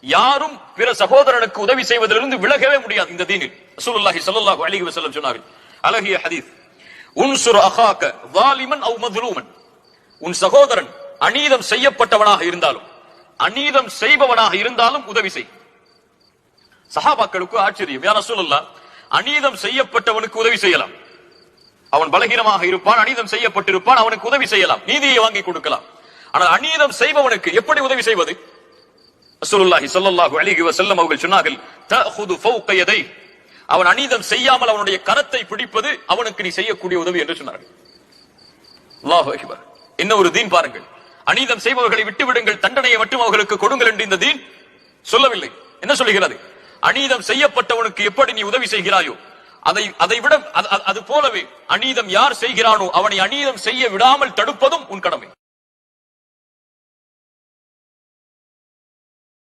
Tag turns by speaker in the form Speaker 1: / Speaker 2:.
Speaker 1: யாரும் பிற சகோதரனுக்கு உதவி செய்வதிலிருந்து விலகவே முடியாது இந்த தீனில். ரசூலுல்லாஹி ஸல்லல்லாஹு அலைஹி வஸல்லம் சொன்னார்கள், அழகிய ஹதீஸ், உன்சுர் அகாக ஸாலிமன் அவ் மظلومன். உன் சகோதரன் அநீதம் செய்யப்பட்டவனாக இருந்தாலும் அநீதம் செய்பவனாக இருந்தாலும் உதவி செய். சஹாபாக்களுக்கு ஆச்சரியம், யா ரசூலல்லாஹ், அநீதம் செய்யப்பட்டவனுக்கு உதவி செய்யலாம், அவன் பலகீனமாக இருப்பான், அநீதம் செய்யப்பட்டிருப்பான், அவனுக்கு உதவி செய்யலாம், நீதியை வாங்கி கொடுக்கலாம். ஆனால் அநீதம் செய்பவனுக்கு எப்படி உதவி செய்வது? ரசூலுல்லாஹி ஸல்லல்லாஹு அலைஹி வஸல்லம் அவர்கள் சொன்னார்கள், தஅஹுது ஃபௌக யதை, அவன் அநீதம் செய்யாமல் அவனுடைய கரத்தை பிடிப்பது அவனுக்கு நீ செய்யக்கூடிய உதவி என்று சொன்னார்கள். அல்லாஹு அக்பர். என்ன ஒரு தீன் பாருங்கள். அநீதம் செய்பவர்களை விட்டு விடுங்கள், தண்டனையை மட்டும் அவர்களுக்கு கொடுங்கள் என்று இந்த தீன் சொல்லவில்லை. என்ன சொல்லுகிறது? அநீதம் செய்யப்பட்டவனுக்கு எப்படி நீ உதவி செய்கிறாயோ அதை விட அது போலவே அநீதம் யார் செய்கிறானோ அவனை அநீதம் செய்ய விடாமல் தடுப்பதும் உன் கடமை.